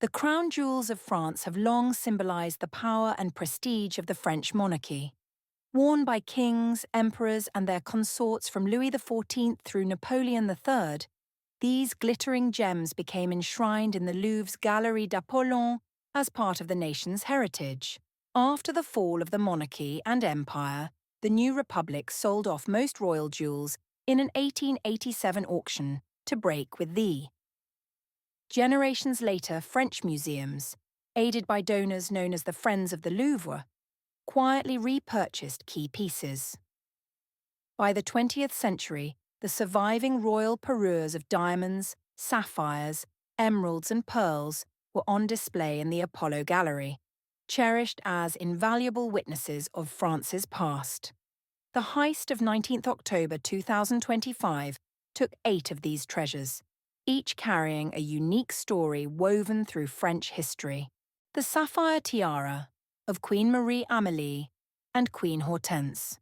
The crown jewels of France have long symbolized the power and prestige of the French monarchy. Worn by kings, emperors, and their consorts from Louis XIV through Napoleon III, these glittering gems became enshrined in the Louvre's Galerie d'Apollon as part of the nation's heritage. After the fall of the monarchy and empire, the new republic sold off most royal jewels in an 1887 auction to break with thee. Generations later, French museums, aided by donors known as the Friends of the Louvre, quietly repurchased key pieces. By the 20th century, the surviving royal parures of diamonds, sapphires, emeralds and pearls were on display in the Apollo Gallery, cherished as invaluable witnesses of France's past. The heist of 19th October 2025 took 8 of these treasures, each carrying a unique story woven through French history. The sapphire tiara of Queen Marie Amélie and Queen Hortense.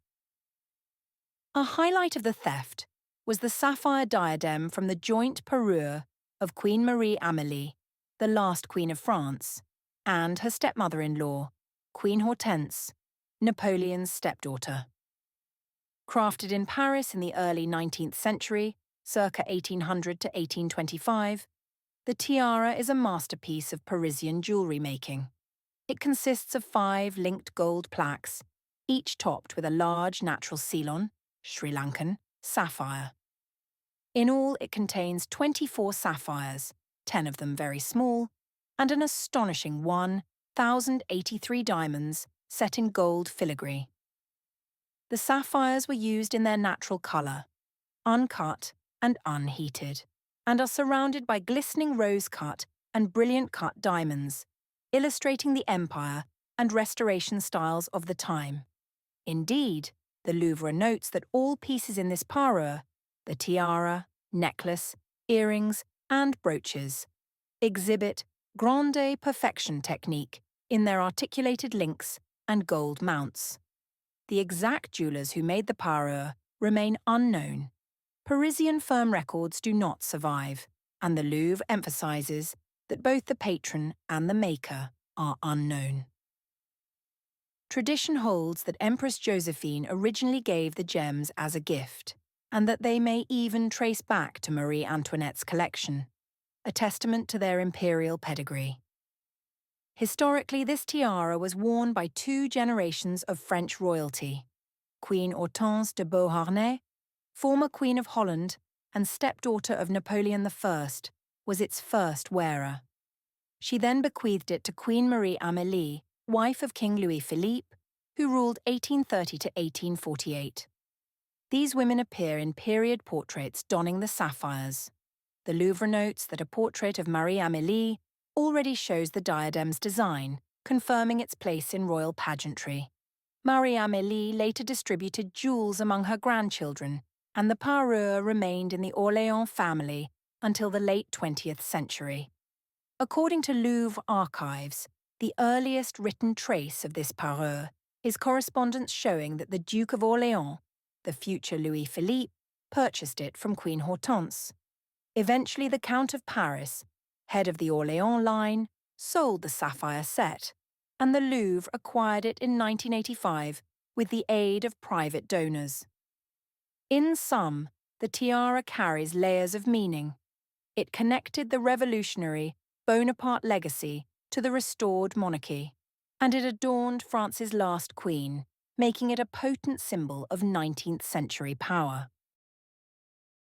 A highlight of the theft was the sapphire diadem from the joint parure of Queen Marie Amélie, the last Queen of France, and her stepmother-in-law, Queen Hortense, Napoleon's stepdaughter. Crafted in Paris in the early 19th century, circa 1800 to 1825, the tiara is a masterpiece of Parisian jewellery making. It consists of 5 linked gold plaques, each topped with a large natural Ceylon, Sri Lankan, sapphire. In all, it contains 24 sapphires, 10 of them very small, and an astonishing 1,083 diamonds set in gold filigree. The sapphires were used in their natural colour, uncut and unheated, and are surrounded by glistening rose-cut and brilliant-cut diamonds, illustrating the empire and restoration styles of the time. Indeed, the Louvre notes that all pieces in this parure, the tiara, necklace, earrings, and brooches, exhibit grande perfection technique in their articulated links and gold mounts. The exact jewellers who made the parure remain unknown. Parisian firm records do not survive, and the Louvre emphasises that both the patron and the maker are unknown. Tradition holds that Empress Josephine originally gave the gems as a gift, and that they may even trace back to Marie Antoinette's collection, a testament to their imperial pedigree. Historically, this tiara was worn by 2 generations of French royalty. Queen Hortense de Beauharnais, former Queen of Holland and stepdaughter of Napoleon I, was its first wearer. She then bequeathed it to Queen Marie Amélie, wife of King Louis Philippe, who ruled 1830 to 1848. These women appear in period portraits donning the sapphires. The Louvre notes that a portrait of Marie Amélie already shows the diadem's design, confirming its place in royal pageantry. Marie Amélie later distributed jewels among her grandchildren, and the parure remained in the Orléans family until the late 20th century. According to Louvre archives, the earliest written trace of this parure is correspondence showing that the Duke of Orléans, the future Louis Philippe, purchased it from Queen Hortense. Eventually, the Count of Paris, head of the Orléans line, sold the sapphire set, and the Louvre acquired it in 1985 with the aid of private donors. In sum, the tiara carries layers of meaning. It connected the revolutionary Bonaparte legacy to the restored monarchy, and it adorned France's last queen, making it a potent symbol of 19th century power.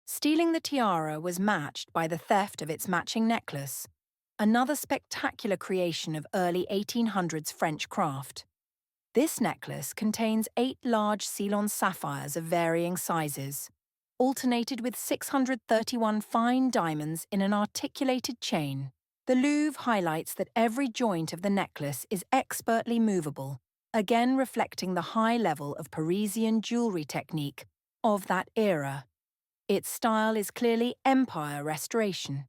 Stealing the tiara was matched by the theft of its matching necklace, another spectacular creation of early 1800s French craft. This necklace contains 8 large Ceylon sapphires of varying sizes, alternated with 631 fine diamonds in an articulated chain. The Louvre highlights that every joint of the necklace is expertly movable, again reflecting the high level of Parisian jewellery technique of that era. Its style is clearly Empire restoration.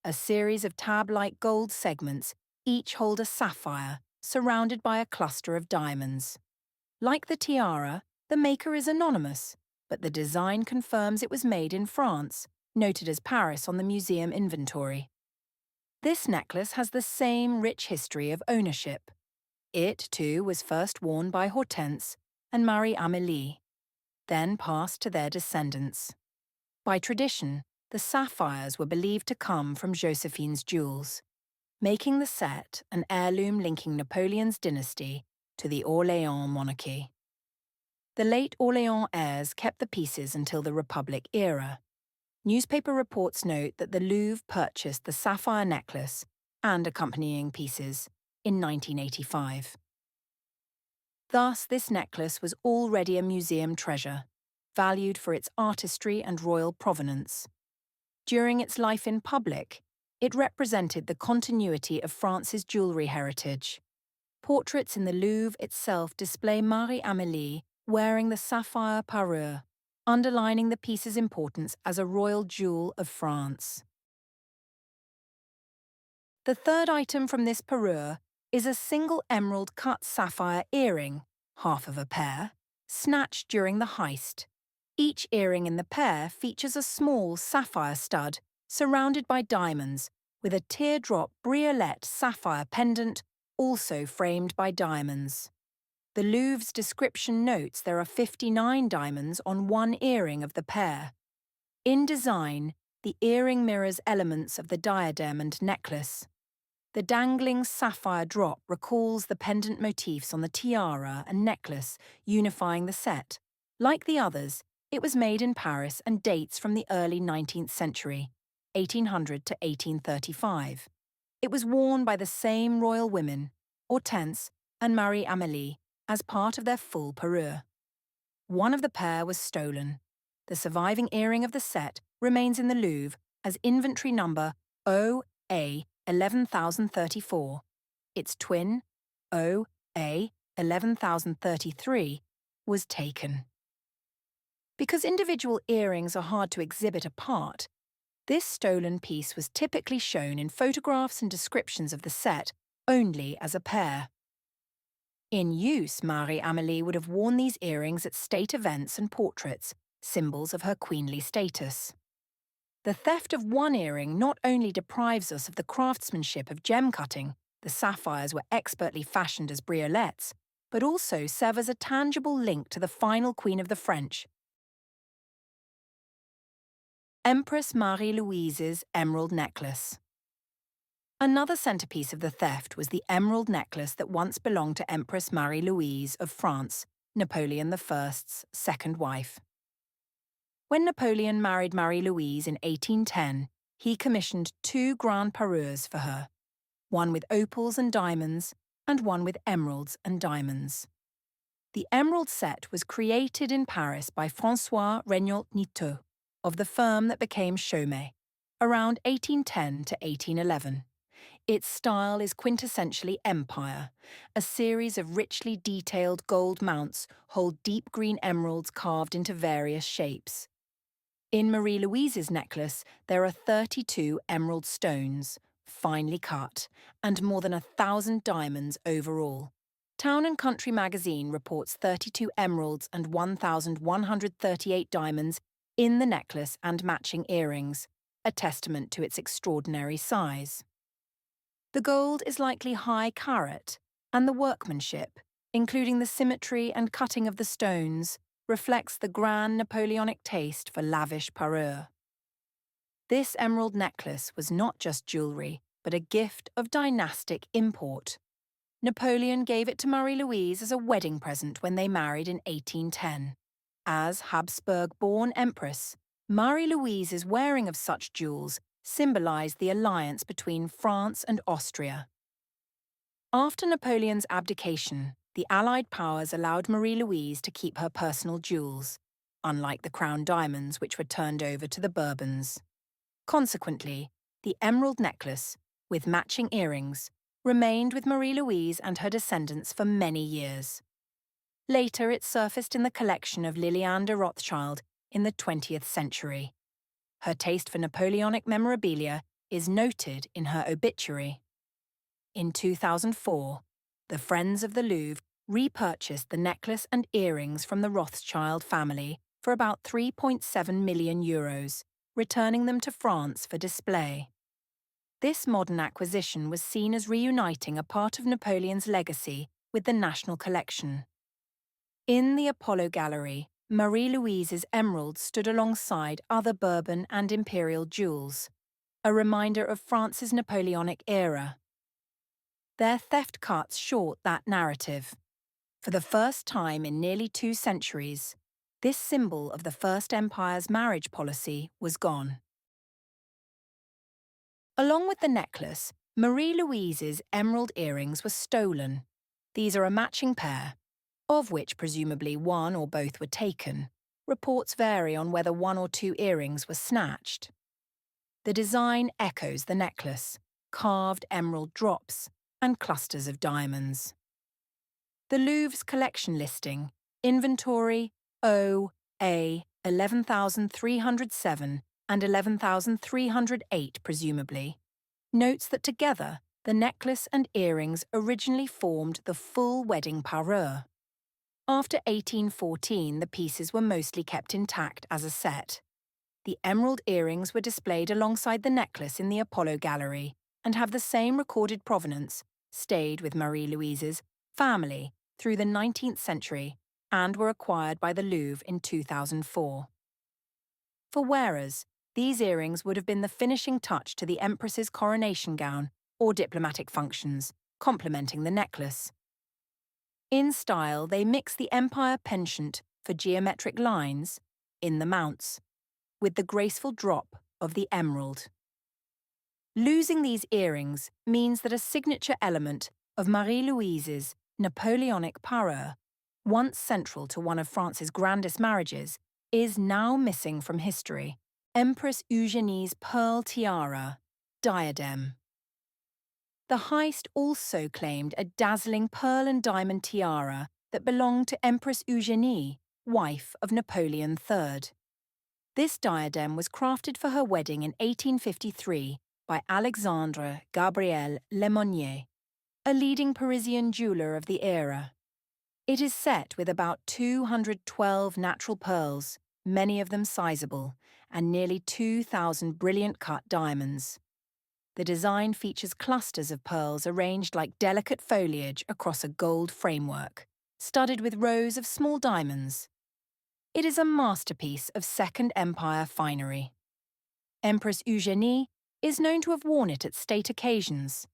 A series of tab-like gold segments each hold a sapphire, surrounded by a cluster of diamonds. Like the tiara, the maker is anonymous, but the design confirms it was made in France, noted as Paris on the museum inventory. This necklace has the same rich history of ownership. It, too, was first worn by Hortense and Marie-Amélie, then passed to their descendants. By tradition, the sapphires were believed to come from Josephine's jewels, making the set an heirloom linking Napoleon's dynasty to the Orléans monarchy. The late Orléans heirs kept the pieces until the Republic era. Newspaper reports note that the Louvre purchased the sapphire necklace and accompanying pieces in 1985. Thus, this necklace was already a museum treasure, valued for its artistry and royal provenance. During its life in public, it represented the continuity of France's jewellery heritage. Portraits in the Louvre itself display Marie-Amélie wearing the sapphire parure, underlining the piece's importance as a royal jewel of France. The third item from this parure is a single emerald-cut sapphire earring, half of a pair, snatched during the heist. Each earring in the pair features a small sapphire stud surrounded by diamonds, with a teardrop briolette sapphire pendant also framed by diamonds. The Louvre's description notes there are 59 diamonds on one earring of the pair. In design, the earring mirrors elements of the diadem and necklace. The dangling sapphire drop recalls the pendant motifs on the tiara and necklace, unifying the set. Like the others, it was made in Paris and dates from the early 19th century, 1800 to 1835. It was worn by the same royal women, Hortense and Marie-Amélie, as part of their full parure. One of the pair was stolen. The surviving earring of the set remains in the Louvre as inventory number OA 11034. Its twin, OA 11033, was taken. Because individual earrings are hard to exhibit apart, this stolen piece was typically shown in photographs and descriptions of the set only as a pair. In use, Marie-Amélie would have worn these earrings at state events and portraits, symbols of her queenly status. The theft of one earring not only deprives us of the craftsmanship of gem cutting, the sapphires were expertly fashioned as briolettes, but also serve as a tangible link to the final queen of the French, Empress Marie-Louise's emerald necklace. Another centerpiece of the theft was the emerald necklace that once belonged to Empress Marie-Louise of France, Napoleon I's second wife. When Napoleon married Marie-Louise in 1810, he commissioned 2 grand parures for her, one with opals and diamonds and one with emeralds and diamonds. The emerald set was created in Paris by François Regnault-Nitot of the firm that became Chaumet, around 1810 to 1811. Its style is quintessentially Empire. A series of richly detailed gold mounts hold deep green emeralds carved into various shapes. In Marie-Louise's necklace, there are 32 emerald stones, finely cut, and more than 1,000 diamonds overall. Town & Country magazine reports 32 emeralds and 1,138 diamonds in the necklace and matching earrings, a testament to its extraordinary size. The gold is likely high carat, and the workmanship, including the symmetry and cutting of the stones, reflects the grand Napoleonic taste for lavish parure. This emerald necklace was not just jewellery, but a gift of dynastic import. Napoleon gave it to Marie-Louise as a wedding present when they married in 1810. As Habsburg-born empress, Marie-Louise's wearing of such jewels symbolised the alliance between France and Austria. After Napoleon's abdication, the Allied powers allowed Marie-Louise to keep her personal jewels, unlike the crown diamonds which were turned over to the Bourbons. Consequently, the emerald necklace, with matching earrings, remained with Marie-Louise and her descendants for many years. Later, it surfaced in the collection of Liliane de Rothschild in the 20th century. Her taste for Napoleonic memorabilia is noted in her obituary. In 2004, the Friends of the Louvre repurchased the necklace and earrings from the Rothschild family for about €3.7 million, returning them to France for display. This modern acquisition was seen as reuniting a part of Napoleon's legacy with the national collection. In the Apollo Gallery, Marie-Louise's emeralds stood alongside other Bourbon and imperial jewels, a reminder of France's Napoleonic era. Their theft cuts short that narrative. For the first time in nearly 2 centuries, this symbol of the First Empire's marriage policy was gone. Along with the necklace, Marie-Louise's emerald earrings were stolen. These are a matching pair, of which presumably one or both were taken. Reports vary on whether 1 or 2 earrings were snatched. The design echoes the necklace, carved emerald drops, and clusters of diamonds. The Louvre's collection listing, inventory OA 11,307 and 11,308 presumably, notes that together the necklace and earrings originally formed the full wedding parure. After 1814, the pieces were mostly kept intact as a set. The emerald earrings were displayed alongside the necklace in the Apollo Gallery and have the same recorded provenance, stayed with Marie-Louise's family through the 19th century and were acquired by the Louvre in 2004. For wearers, these earrings would have been the finishing touch to the Empress's coronation gown or diplomatic functions, complementing the necklace. In style, they mix the empire penchant for geometric lines, in the mounts, with the graceful drop of the emerald. Losing these earrings means that a signature element of Marie-Louise's Napoleonic parure, once central to one of France's grandest marriages, is now missing from history. Empress Eugénie's pearl tiara, diadem. The heist also claimed a dazzling pearl and diamond tiara that belonged to Empress Eugénie, wife of Napoleon III. This diadem was crafted for her wedding in 1853 by Alexandre Gabriel Lemonnier, a leading Parisian jeweller of the era. It is set with about 212 natural pearls, many of them sizable, and nearly 2,000 brilliant-cut diamonds. The design features clusters of pearls arranged like delicate foliage across a gold framework, studded with rows of small diamonds. It is a masterpiece of Second Empire finery. Empress Eugénie is known to have worn it at state occasions.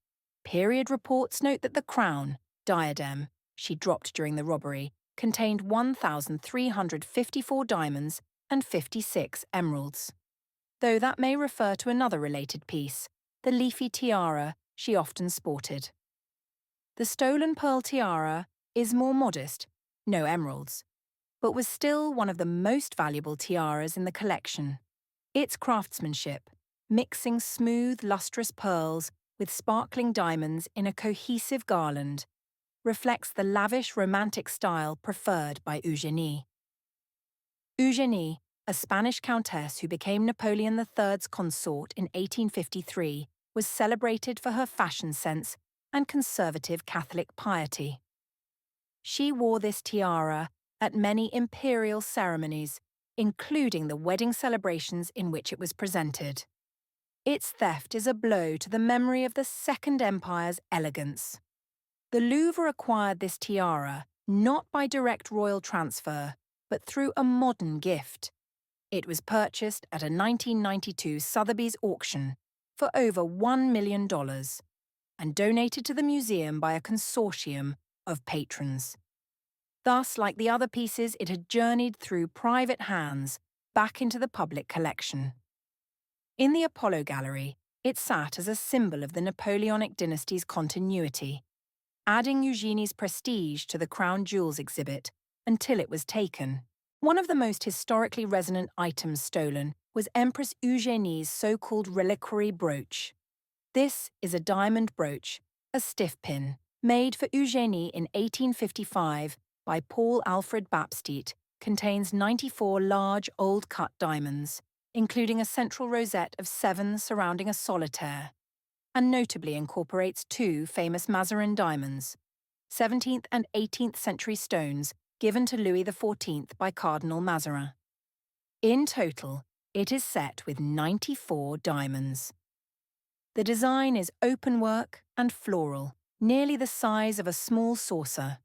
Period reports note that the crown, diadem, she dropped during the robbery, contained 1,354 diamonds and 56 emeralds. Though that may refer to another related piece, the leafy tiara she often sported. The stolen pearl tiara is more modest, no emeralds, but was still one of the most valuable tiaras in the collection. Its craftsmanship, mixing smooth, lustrous pearls with sparkling diamonds in a cohesive garland, reflects the lavish romantic style preferred by Eugénie. Eugénie, a Spanish countess who became Napoleon III's consort in 1853, was celebrated for her fashion sense and conservative Catholic piety. She wore this tiara at many imperial ceremonies, including the wedding celebrations in which it was presented. Its theft is a blow to the memory of the Second Empire's elegance. The Louvre acquired this tiara not by direct royal transfer, but through a modern gift. It was purchased at a 1992 Sotheby's auction for over $1 million and donated to the museum by a consortium of patrons. Thus, like the other pieces, it had journeyed through private hands back into the public collection. In the Apollo Gallery, it sat as a symbol of the Napoleonic dynasty's continuity, adding Eugénie's prestige to the crown jewels exhibit until it was taken. One of the most historically resonant items stolen was Empress Eugénie's so-called reliquary brooch. This is a diamond brooch, a stiff pin, made for Eugénie in 1855 by Paul Alfred Baptiste, contains 94 large old-cut diamonds, including a central rosette of 7 surrounding a solitaire, and notably incorporates 2 famous Mazarin diamonds, 17th and 18th century stones given to Louis XIV by Cardinal Mazarin. In total, it is set with 94 diamonds. The design is openwork and floral, nearly the size of a small saucer.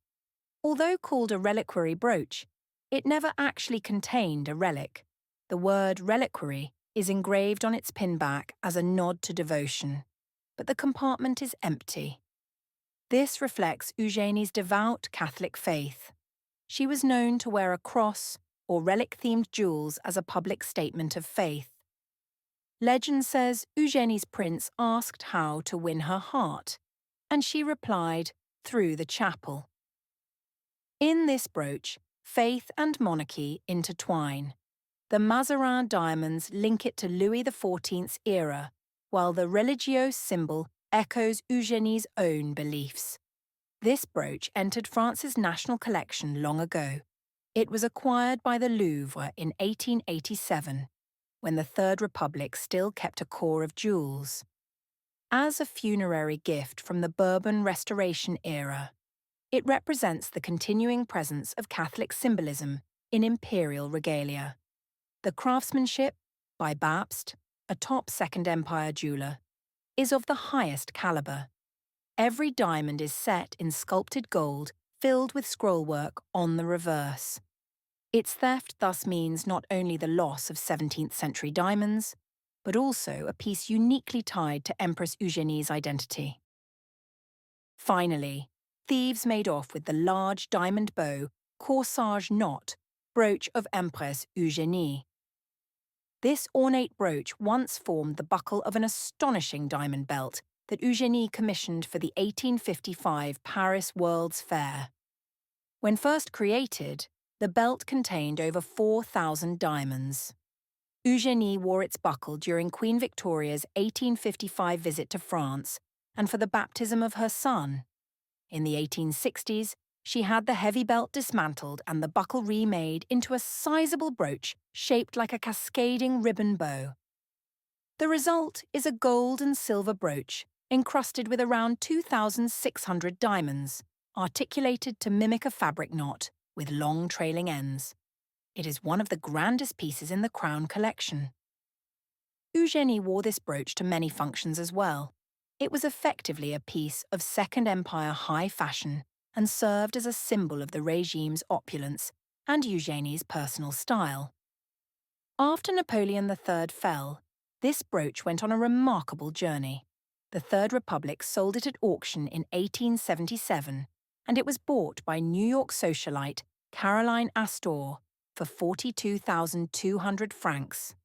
Although called a reliquary brooch, it never actually contained a relic. The word reliquary is engraved on its pinback as a nod to devotion, but the compartment is empty. This reflects Eugénie's devout Catholic faith. She was known to wear a cross or relic-themed jewels as a public statement of faith. Legend says Eugénie's prince asked how to win her heart, and she replied, through the chapel. In this brooch, faith and monarchy intertwine. The Mazarin diamonds link it to Louis XIV's era, while the religieux symbol echoes Eugénie's own beliefs. This brooch entered France's national collection long ago. It was acquired by the Louvre in 1887, when the Third Republic still kept a core of jewels. As a funerary gift from the Bourbon Restoration era, it represents the continuing presence of Catholic symbolism in imperial regalia. The craftsmanship, by Bapst, a top Second Empire jeweller, is of the highest caliber. Every diamond is set in sculpted gold filled with scrollwork on the reverse. Its theft thus means not only the loss of 17th century diamonds, but also a piece uniquely tied to Empress Eugénie's identity. Finally, thieves made off with the large diamond bow corsage knot brooch of Empress Eugénie. This ornate brooch once formed the buckle of an astonishing diamond belt that Eugénie commissioned for the 1855 Paris World's Fair. When first created, the belt contained over 4,000 diamonds. Eugénie wore its buckle during Queen Victoria's 1855 visit to France and for the baptism of her son. In the 1860s, she had the heavy belt dismantled and the buckle remade into a sizable brooch shaped like a cascading ribbon bow. The result is a gold and silver brooch encrusted with around 2,600 diamonds, articulated to mimic a fabric knot with long trailing ends. It is one of the grandest pieces in the Crown collection. Eugénie wore this brooch to many functions as well. It was effectively a piece of Second Empire high fashion and served as a symbol of the regime's opulence and Eugénie's personal style. After Napoleon III fell, this brooch went on a remarkable journey. The Third Republic sold it at auction in 1877, and it was bought by New York socialite Caroline Astor for 42,200 francs.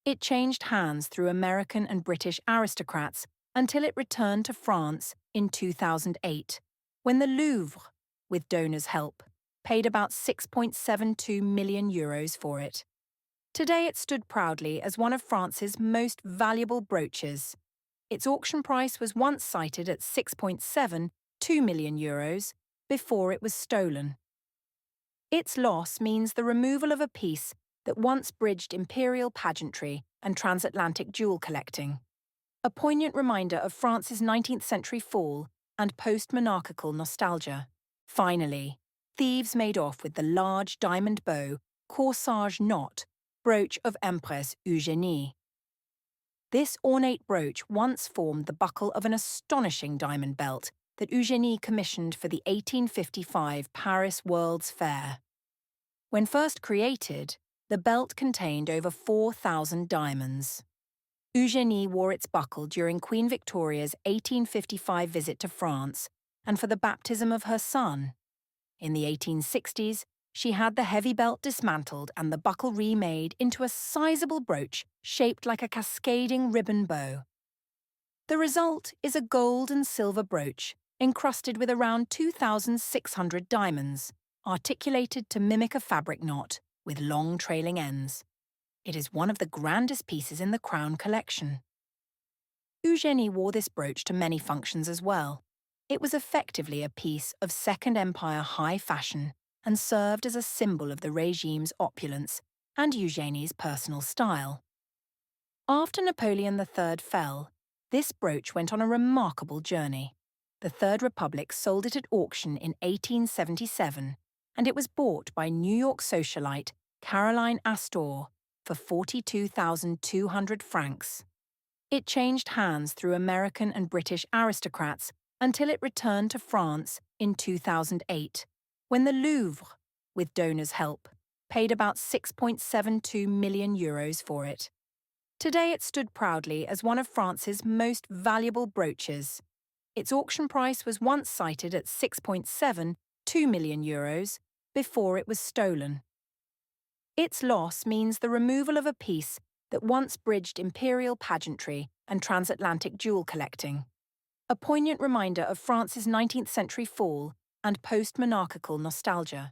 It changed hands through American and British aristocrats until it returned to France in 2008, when the Louvre, with donors' help, paid about €6.72 million for it. Today it stood proudly as one of France's most valuable brooches. Its auction price was once cited at €6.72 million before it was stolen. Its loss means the removal of a piece that once bridged imperial pageantry and transatlantic jewel collecting, a poignant reminder of France's 19th century fall and post-monarchical nostalgia. Finally, thieves made off with the large diamond bow corsage knot brooch of Empress Eugénie. This ornate brooch once formed the buckle of an astonishing diamond belt that Eugénie commissioned for the 1855 Paris World's Fair. When first created, the belt contained over 4,000 diamonds. Eugénie wore its buckle during Queen Victoria's 1855 visit to France and for the baptism of her son. In the 1860s, she had the heavy belt dismantled and the buckle remade into a sizable brooch shaped like a cascading ribbon bow. The result is a gold and silver brooch encrusted with around 2,600 diamonds, articulated to mimic a fabric knot with long trailing ends. It is one of the grandest pieces in the Crown collection. Eugénie wore this brooch to many functions as well. It was effectively a piece of Second Empire high fashion and served as a symbol of the regime's opulence and Eugénie's personal style. After Napoleon III fell, this brooch went on a remarkable journey. The Third Republic sold it at auction in 1877, and it was bought by New York socialite Caroline Astor for 42,200 francs. It changed hands through American and British aristocrats until it returned to France in 2008, when the Louvre, with donors' help, paid about €6.72 million for it. Today it stood proudly as one of France's most valuable brooches. Its auction price was once cited at €6.72 million before it was stolen. Its loss means the removal of a piece that once bridged imperial pageantry and transatlantic jewel collecting. A poignant reminder of France's 19th century fall and post-monarchical nostalgia.